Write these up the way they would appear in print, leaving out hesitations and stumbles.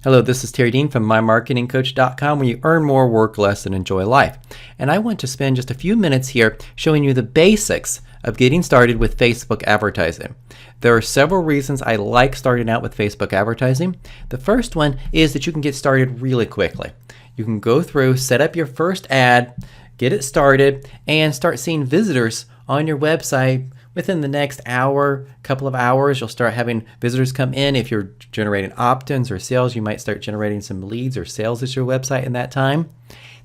Hello, this is Terry Dean from MyMarketingCoach.com, where you earn more, work less, and enjoy life. And I want to spend just a few minutes here showing you the basics of getting started with Facebook advertising. There are several reasons I like starting out with Facebook advertising. The first one is that you can get started really quickly. You can go through, set up your first ad, get it started, and start seeing visitors on your website. Within the next hour, couple of hours, you'll start having visitors come in. If you're generating opt-ins or sales, you might start generating some leads or sales at your website in that time.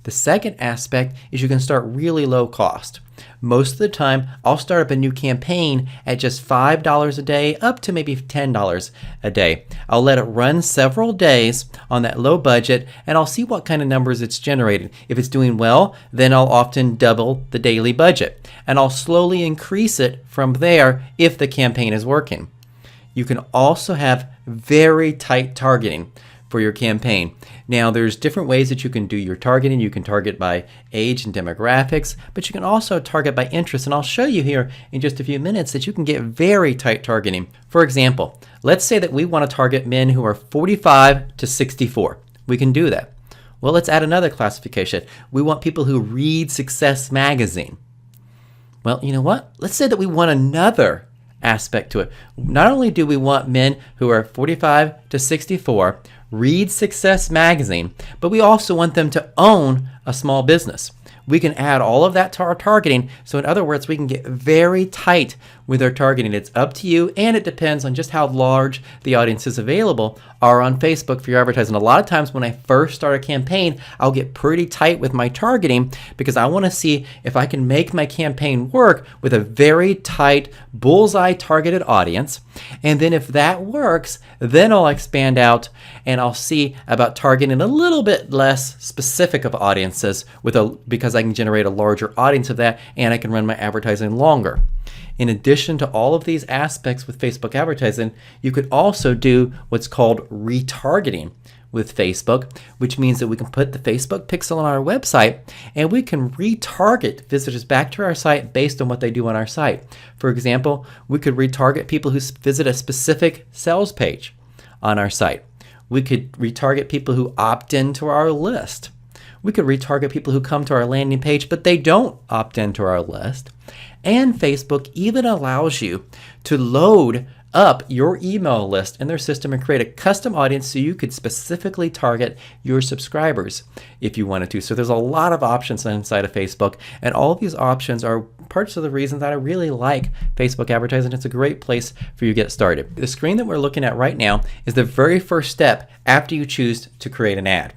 The second aspect is you can start really low cost. Most of the time, I'll start up a new campaign at just $5 a day up to maybe $10 a day. I'll let it run several days on that low budget, and I'll see what kind of numbers it's generating. If it's doing well, then I'll often double the daily budget, and I'll slowly increase it from there if the campaign is working. You can also have very tight targeting for your campaign. Now, there's different ways that you can do your targeting. You can target by age and demographics, but you can also target by interest. And I'll show you here in just a few minutes that you can get very tight targeting. For example, let's say that we want to target men who are 45 to 64. We can do that. Well, let's add another classification. We want people who read Success Magazine. Well, you know what? Let's say that we want another aspect to it. Not only do we want men who are 45 to 64, read Success Magazine, but we also want them to own a small business. We can add all of that to our targeting. So in other words, we can get very tight with our targeting. It's up to you, and it depends on just how large the audiences available are on Facebook for your advertising. A lot of times when I first start a campaign, I'll get pretty tight with my targeting because I want to see if I can make my campaign work with a very tight bullseye targeted audience. And then if that works, then I'll expand out and I'll see about targeting a little bit less specific of audiences because I can generate a larger audience of that, and I can run my advertising longer. In addition to all of these aspects with Facebook advertising, you could also do what's called retargeting with Facebook, which means that we can put the Facebook pixel on our website and we can retarget visitors back to our site based on what they do on our site. For example, we could retarget people who visit a specific sales page on our site. We could retarget people who opt into our list. We could retarget people who come to our landing page, but they don't opt into our list. And Facebook even allows you to load up your email list in their system and create a custom audience so you could specifically target your subscribers if you wanted to. So there's a lot of options inside of Facebook, and all of these options are parts of the reason that I really like Facebook advertising. It's a great place for you to get started. The screen that we're looking at right now is the very first step after you choose to create an ad.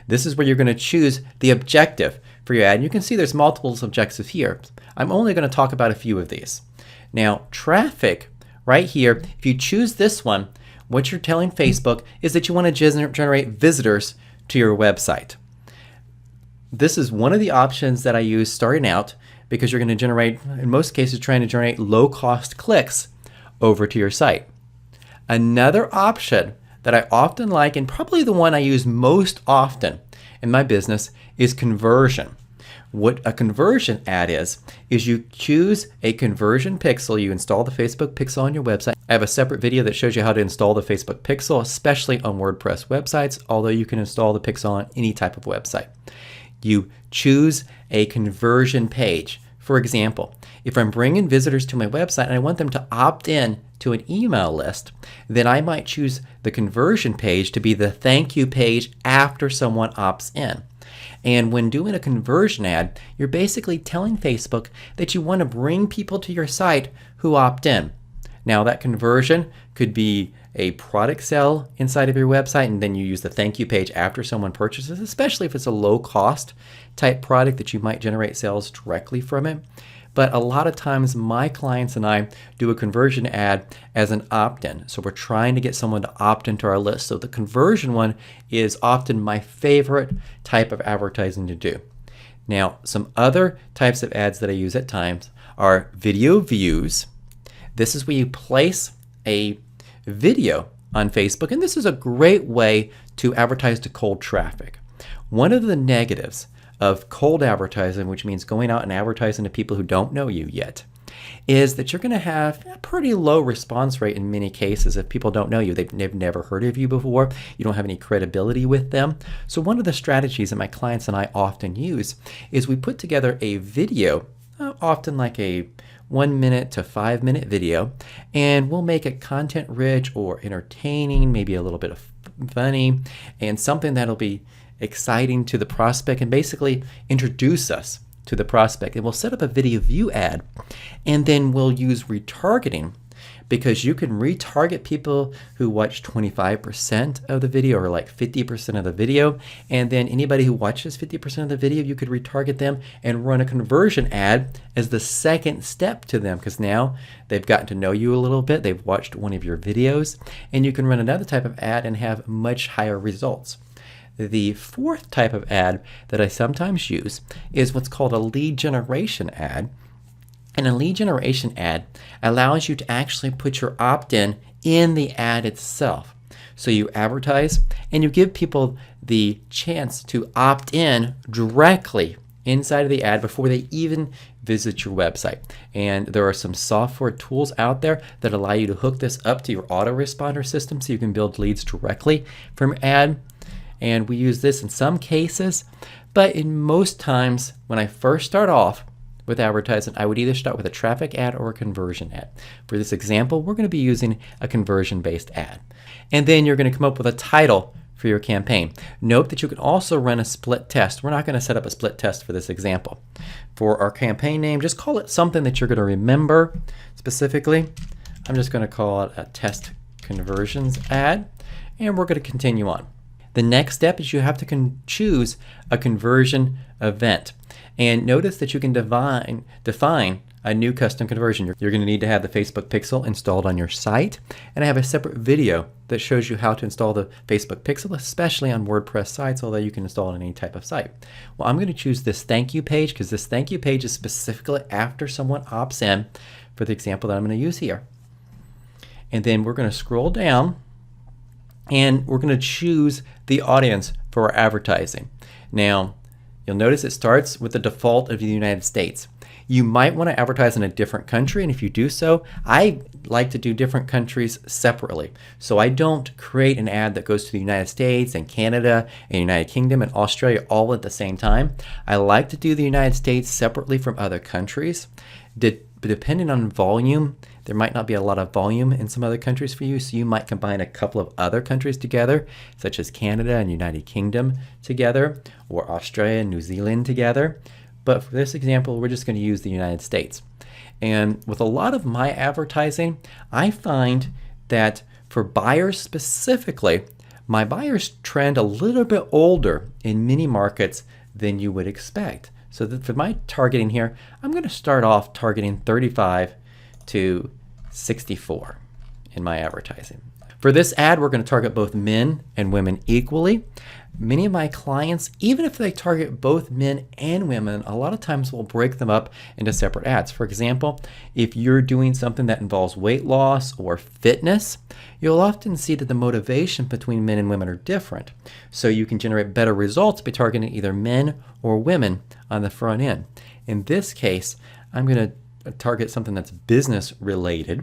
This is where you're going to choose the objective for your ad. And you can see there's multiple objectives here. I'm only going to talk about a few of these. Now, traffic, right here, if you choose this one, what you're telling Facebook is that you want to generate visitors to your website. This is one of the options that I use starting out because you're going to generate, in most cases, trying to generate low-cost clicks over to your site. Another option that I often like, and probably the one I use most often in my business, is conversion. What a conversion ad is you choose a conversion pixel. You install the Facebook pixel on your website. I have a separate video that shows you how to install the Facebook pixel, especially on WordPress websites, although you can install the pixel on any type of website. You choose a conversion page. For example, if I'm bringing visitors to my website and I want them to opt in to an email list, then I might choose the conversion page to be the thank you page after someone opts in. And when doing a conversion ad, you're basically telling Facebook that you want to bring people to your site who opt in. Now, that conversion could be a product sale inside of your website, and then you use the thank you page after someone purchases, especially if it's a low cost type product that you might generate sales directly from it. But a lot of times my clients and I do a conversion ad as an opt-in. So we're trying to get someone to opt into our list. So the conversion one is often my favorite type of advertising to do. Now, some other types of ads that I use at times are video views. This is where you place a video on Facebook, and this is a great way to advertise to cold traffic. One of the negatives of cold advertising, which means going out and advertising to people who don't know you yet, is that you're going to have a pretty low response rate in many cases if people don't know you. They've never heard of you before. You don't have any credibility with them. So one of the strategies that my clients and I often use is we put together a video, often like a 1 minute to 5 minute video, and we'll make it content rich or entertaining, maybe a little bit of funny, and something that'll be exciting to the prospect and basically introduce us to the prospect. And we'll set up a video view ad, and then we'll use retargeting, because you can retarget people who watch 25% of the video or like 50% of the video, and then anybody who watches 50% of the video, you could retarget them and run a conversion ad as the second step to them, because now they've gotten to know you a little bit, they've watched one of your videos, and you can run another type of ad and have much higher results. The fourth type of ad that I sometimes use is what's called a lead generation ad. And a lead generation ad allows you to actually put your opt-in in the ad itself. So you advertise and you give people the chance to opt in directly inside of the ad before they even visit your website. And there are some software tools out there that allow you to hook this up to your autoresponder system so you can build leads directly from ad. And we use this in some cases, but in most times when I first start off with advertising, I would either start with a traffic ad or a conversion ad. For this example, we're going to be using a conversion-based ad. And then you're going to come up with a title for your campaign. Note that you can also run a split test. We're not going to set up a split test for this example. For our campaign name, just call it something that you're going to remember specifically. I'm just going to call it a test conversions ad, and we're going to continue on. The next step is you have to choose a conversion event. And notice that you can define a new custom conversion. You're going to need to have the Facebook Pixel installed on your site. And I have a separate video that shows you how to install the Facebook Pixel, especially on WordPress sites, although you can install it on any type of site. Well, I'm going to choose this thank you page because this thank you page is specifically after someone opts in for the example that I'm going to use here. And then we're going to scroll down and we're going to choose the audience for our advertising. Now, you'll notice it starts with the default of the United States. You might want to advertise in a different country, and if you do so, I like to do different countries separately. So I don't create an ad that goes to the United States and Canada and United Kingdom and Australia all at the same time. I like to do the United States separately from other countries. Depending on volume, there might not be a lot of volume in some other countries for you, so you might combine a couple of other countries together, such as Canada and United Kingdom together, or Australia and New Zealand together. But for this example, we're just going to use the United States. And with a lot of my advertising, I find that for buyers specifically, my buyers trend a little bit older in many markets than you would expect. So that for my targeting here, I'm going to start off targeting 35 to 64 in my advertising. For this ad, we're going to target both men and women equally. Many of my clients, even if they target both men and women, a lot of times we'll break them up into separate ads. For example, if you're doing something that involves weight loss or fitness, you'll often see that the motivation between men and women are different. So you can generate better results by targeting either men or women on the front end. In this case, I'm going to target something that's business related.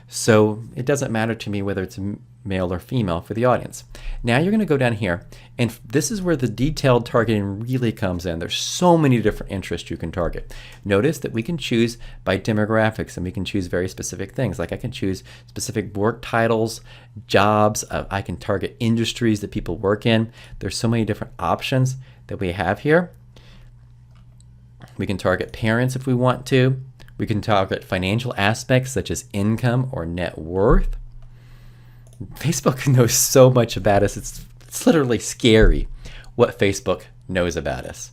So it doesn't matter to me whether it's male or female for the audience. Now you're going to go down here, and this is where the detailed targeting really comes in. There's so many different interests you can target. Notice that we can choose by demographics, and we can choose very specific things. Like I can choose specific work titles, jobs. I can target industries that people work in. There's so many different options that we have here. We can target parents if we want to. We can target financial aspects such as income or net worth. Facebook knows so much about us. It's literally scary what Facebook knows about us.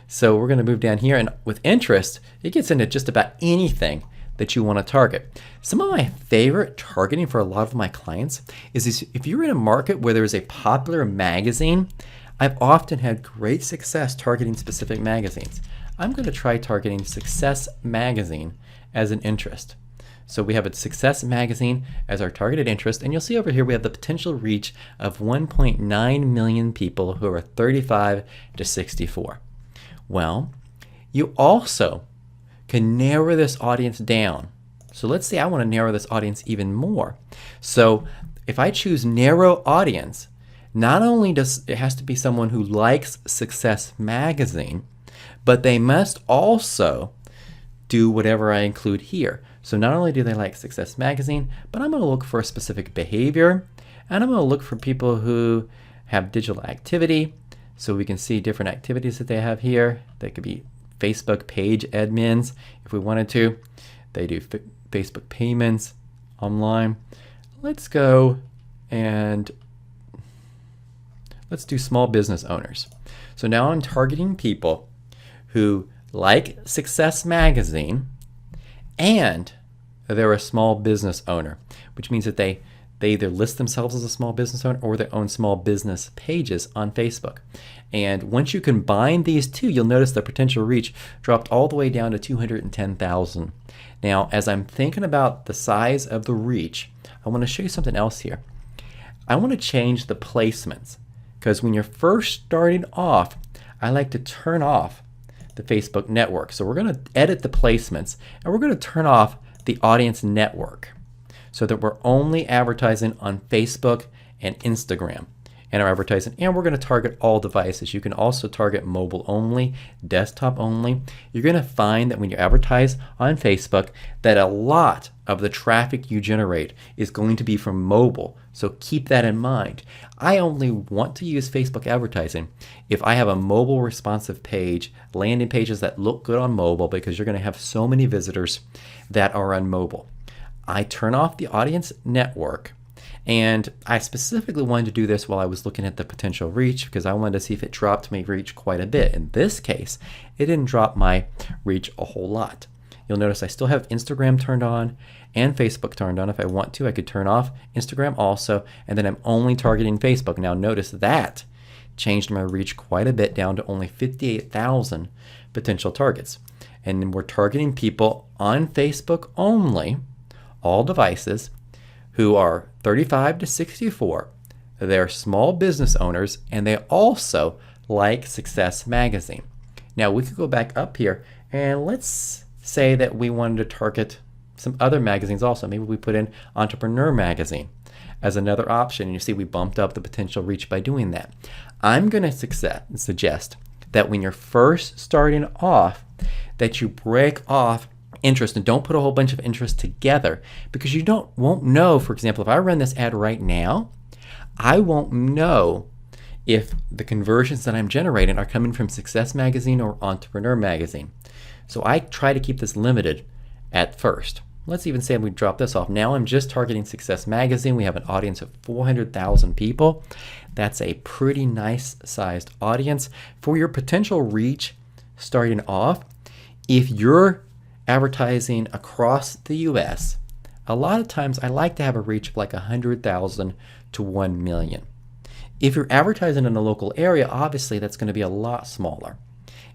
So we're going to move down here, and with interest, it gets into just about anything that you want to target. Some of my favorite targeting for a lot of my clients is if you're in a market where there's a popular magazine, I've often had great success targeting specific magazines. I'm going to try targeting Success Magazine as an interest. So we have a Success Magazine as our targeted interest, and you'll see over here we have the potential reach of 1.9 million people who are 35 to 64. Well, you also can narrow this audience down. So let's say I want to narrow this audience even more. So if I choose narrow audience, not only does it has to be someone who likes Success Magazine, but they must also do whatever I include here. So not only do they like Success Magazine, but I'm going to look for a specific behavior, and I'm going to look for people who have digital activity. So we can see different activities that they have here. They could be Facebook page admins if we wanted to. They do Facebook payments online. Let's go and let's do small business owners. So now I'm targeting people who like Success Magazine and they're a small business owner, which means that they either list themselves as a small business owner or they own small business pages on Facebook. And once you combine these two, you'll notice the potential reach dropped all the way down to 210,000. Now, as I'm thinking about the size of the reach, I want to show you something else here. I want to change the placements because when you're first starting off, I like to turn off the Facebook network. So we're going to edit the placements and we're going to turn off the audience network so that we're only advertising on Facebook and Instagram and our advertising, and we're going to target all devices. You can also target mobile only, desktop only. You're going to find that when you advertise on Facebook that a lot of the traffic you generate is going to be from mobile. So keep that in mind. I only want to use Facebook advertising if I have a mobile responsive page, landing pages that look good on mobile, because you're going to have so many visitors that are on mobile. I turn off the audience network, and I specifically wanted to do this while I was looking at the potential reach because I wanted to see if it dropped my reach quite a bit. In this case, it didn't drop my reach a whole lot. You'll notice I still have Instagram turned on and Facebook turned on. If I want to, I could turn off Instagram also, and then I'm only targeting Facebook. Now notice that changed my reach quite a bit down to only 58,000 potential targets. And we're targeting people on Facebook only, all devices, who are 35 to 64. They're small business owners, and they also like Success Magazine. Now we could go back up here, and let's say that we wanted to target some other magazines also. Maybe we put in Entrepreneur Magazine as another option, and you see we bumped up the potential reach by doing that. I'm going to suggest that when you're first starting off, that you break off interest and don't put a whole bunch of interest together, because you won't know. For example, if I run this ad right now, I won't know if the conversions that I'm generating are coming from Success Magazine or Entrepreneur Magazine. So I try to keep this limited at first. Let's even say we drop this off. Now I'm just targeting Success Magazine. We have an audience of 400,000 people. That's a pretty nice sized audience. For your potential reach starting off, if you're advertising across the US, a lot of times I like to have a reach of like 100,000 to 1 million. If you're advertising in a local area, obviously that's going to be a lot smaller.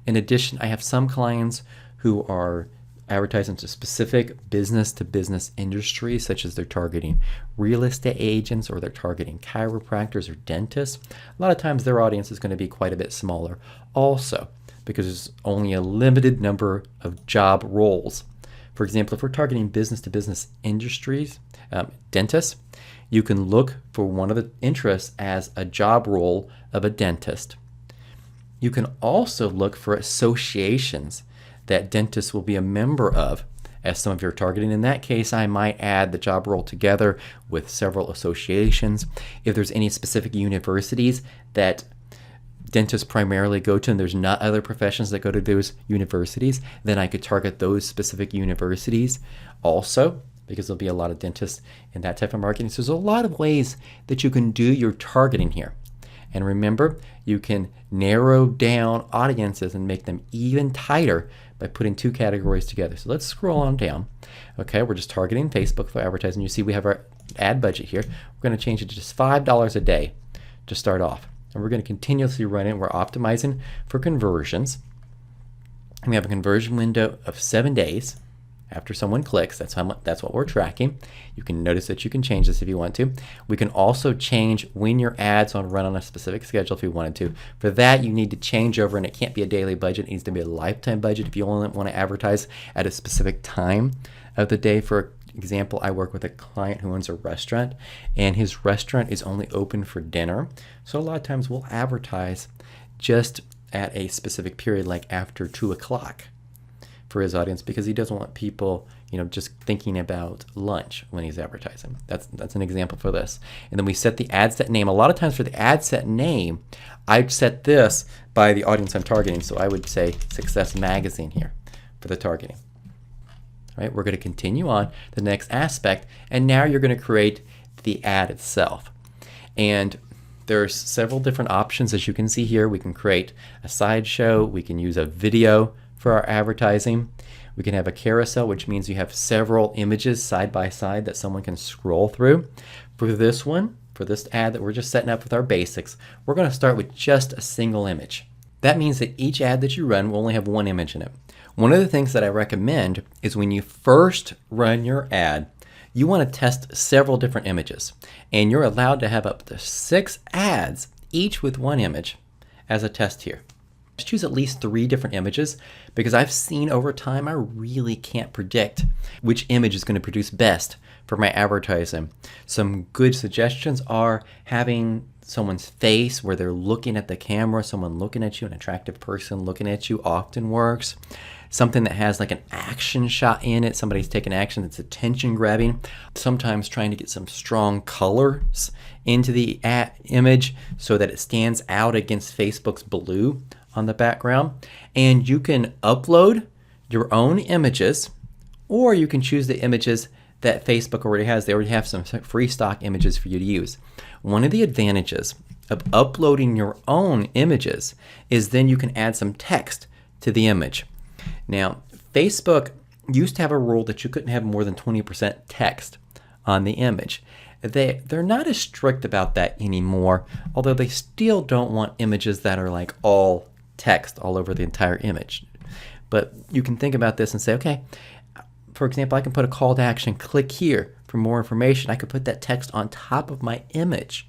In addition, I have some clients who are advertising to specific business-to-business industries, such as they're targeting real estate agents or they're targeting chiropractors or dentists. A lot of times their audience is going to be quite a bit smaller also, because there's only a limited number of job roles. For example, if we're targeting business-to-business industries, dentists, you can look for one of the interests as a job role of a dentist. You can also look for associations that dentists will be a member of, as some of your targeting. In that case, I might add the job role together with several associations. If there's any specific universities that dentists primarily go to and there's not other professions that go to those universities, then I could target those specific universities also, because there'll be a lot of dentists in that type of marketing. So there's a lot of ways that you can do your targeting here. And remember, you can narrow down audiences and make them even tighter by putting two categories together. So let's scroll on down. Okay, we're just targeting Facebook for advertising. You see we have our ad budget here. We're going to change it to just $5 a day to start off. And we're going to continuously run it. We're optimizing for conversions. And we have a conversion window of 7 days. after someone clicks. That's what we're tracking. You can notice that you can change this if you want to. We can also change when your ads want to run on a specific schedule if you wanted to. For that, you need to change over, and it can't be a daily budget. It needs to be a lifetime budget if you only want to advertise at a specific time of the day. For example, I work with a client who owns a restaurant, and his restaurant is only open for dinner. So a lot of times we'll advertise just at a specific period, like after 2 o'clock for his audience, because he doesn't want people, just thinking about lunch when he's advertising. That's an example for this. And then we set the ad set name. A lot of times for the ad set name, I'd set this by the audience I'm targeting. So I would say Success Magazine here for the targeting. All right, we're going to continue on the next aspect, and now you're going to create the ad itself. And there's several different options, as you can see here. We can create a slideshow. We can use a video for our advertising. We can have a carousel, which means you have several images side by side that someone can scroll through. For this one, for this ad that we're just setting up with our basics, we're going to start with just a single image. That means that each ad that you run will only have one image in it. One of the things that I recommend is when you first run your ad, you want to test several different images, and you're allowed to have up to 6 ads, each with one image, as a test here. Just choose at least 3 different images, because I've seen over time I really can't predict which image is going to produce best for my advertising. Some good suggestions are having someone's face where they're looking at the camera, someone looking at you, an attractive person looking at you often works. Something that has like an action shot in it, somebody's taking action that's attention grabbing. Sometimes trying to get some strong colors into the image so that it stands out against Facebook's blue on the background. And you can upload your own images, or you can choose the images that Facebook already has. They already have some free stock images for you to use. One of the advantages of uploading your own images is then you can add some text to the image. Now, Facebook used to have a rule that you couldn't have more than 20% text on the image. They're not as strict about that anymore, although they still don't want images that are like all text all over the entire image. But you can think about this and say, okay, for example, I can put a call to action, click here for more information. I could put that text on top of my image,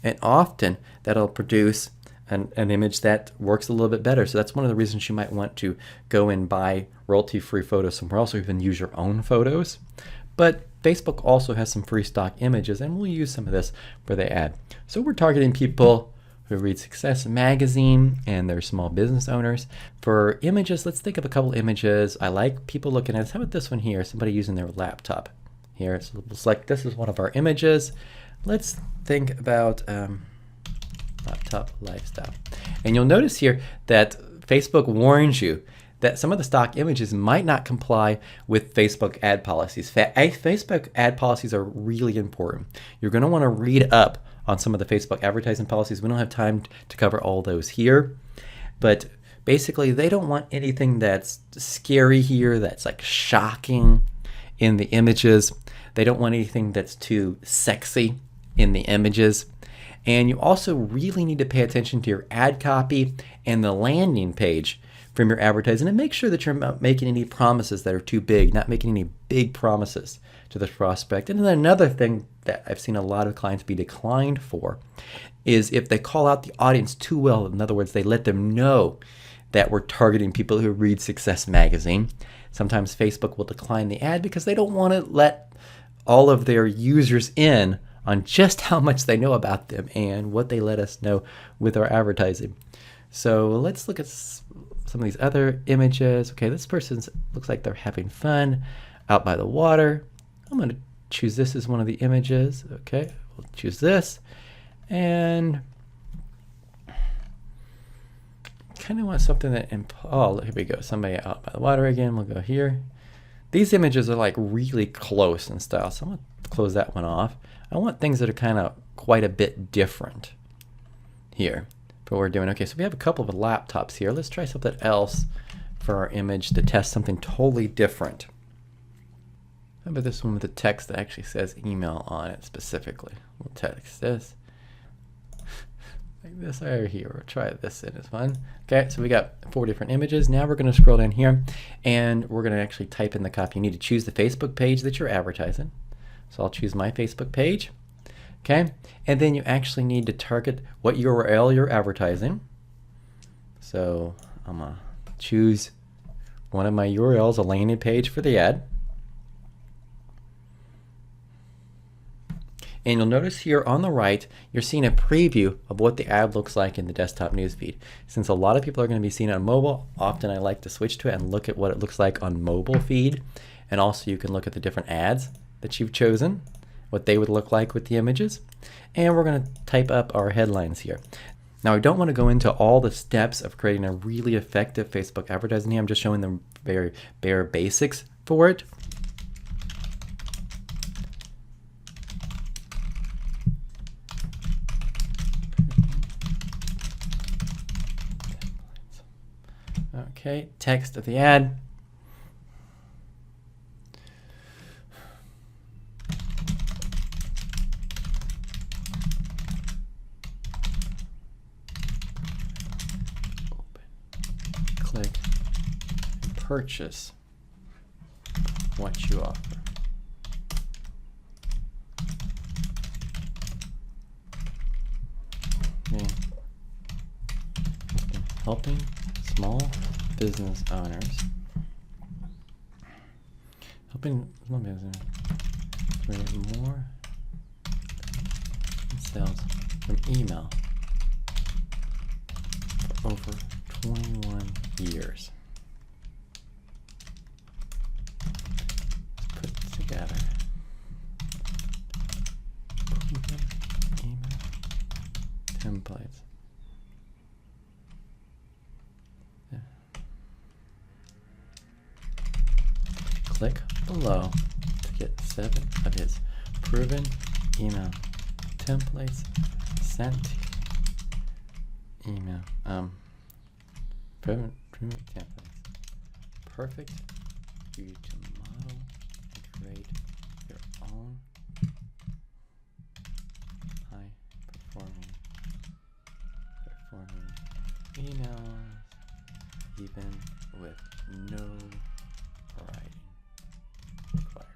and often that'll produce an image that works a little bit better. So that's one of the reasons you might want to go and buy royalty-free photos somewhere else, or even use your own photos. But Facebook also has some free stock images, and we'll use some of this for the ad. So we're targeting people who read Success Magazine, and they're small business owners. For images, let's think of a couple images. I like people looking at this. How about this one here? Somebody using their laptop here. So we'll select, this is one of our images. Let's think about laptop lifestyle. And you'll notice here that Facebook warns you that some of the stock images might not comply with Facebook ad policies. Facebook ad policies are really important. You're going to want to read up on some of the Facebook advertising policies. We don't have time to cover all those here, but basically they don't want anything that's scary here, that's like shocking in the images. They don't want anything that's too sexy in the images. And you also really need to pay attention to your ad copy and the landing page from your advertising, and make sure that you're not making any promises that are too big, not making any big promises to the prospect. And then another thing that I've seen a lot of clients be declined for is if they call out the audience too well. In other words, they let them know that we're targeting people who read Success Magazine. Sometimes Facebook will decline the ad because they don't want to let all of their users in on just how much they know about them and what they let us know with our advertising. So let's look at some of these other images. Okay, this person looks like they're having fun out by the water. I'm going to choose this as one of the images. Okay, we'll choose this. And kind of want something that, oh, here we go. Somebody out by the water again. We'll go here. These images are like really close in style, so I'm going to close that one off. I want things that are kind of quite a bit different here for what we're doing. Okay, so we have a couple of laptops here. Let's try something else for our image to test something totally different. How about this one with the text that actually says email on it specifically? We'll text this. this over here. We'll try this in as one. Okay, so we got 4 different images. Now we're going to scroll down here and we're going to actually type in the copy. You need to choose the Facebook page that you're advertising. So I'll choose my Facebook page. Okay, and then you actually need to target what URL you're advertising. So I'm going to choose one of my URLs, a landing page for the ad. And you'll notice here on the right, you're seeing a preview of what the ad looks like in the desktop newsfeed. Since a lot of people are going to be seeing it on mobile, often I like to switch to it and look at what it looks like on mobile feed. And also you can look at the different ads that you've chosen, what they would look like with the images. And we're going to type up our headlines here. Now I don't want to go into all the steps of creating a really effective Facebook advertising here. I'm just showing the very bare basics for it. Okay, text of the ad. Open, click, and purchase what you offer. Okay. Helping small business owners, helping small business create more sales from email for over 21 years. Let's put it together. Email templates. Click below to get 7 of his proven email templates sent to email. Proven templates. Perfect for you to model and create your own high performing emails, even with no writing required.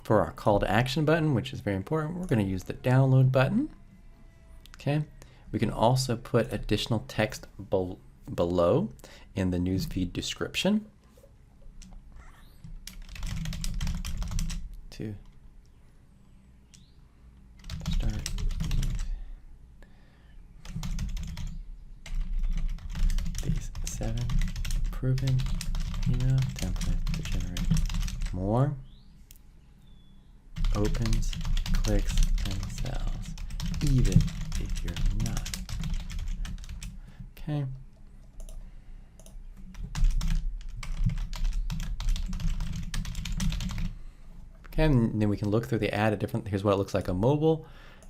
For our call to action button, which is very important, we're going to use the download button. Okay. We can also put additional text below in the newsfeed description to start these 7 proven email templates to generate more opens, clicks, and sells, even if you're not. Okay. Okay, and then we can look through the ad at different, here's what it looks like on mobile,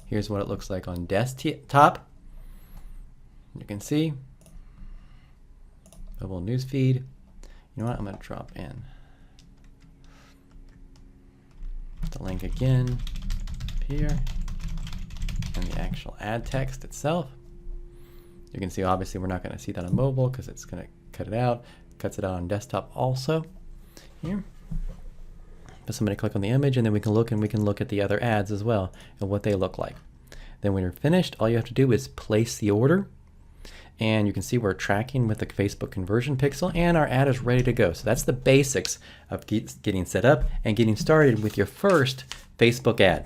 here's what it looks like on desktop. You can see mobile news feed. You know what, I'm going to drop in the link again here and the actual ad text itself. You can see obviously we're not going to see that on mobile because it's going to cut it out. Cuts it out on desktop also here. But somebody click on the image and then we can look at the other ads as well and what they look like. Then when you're finished, all you have to do is place the order. And you can see we're tracking with the Facebook conversion pixel and our ad is ready to go. So that's the basics of getting set up and getting started with your first Facebook ad.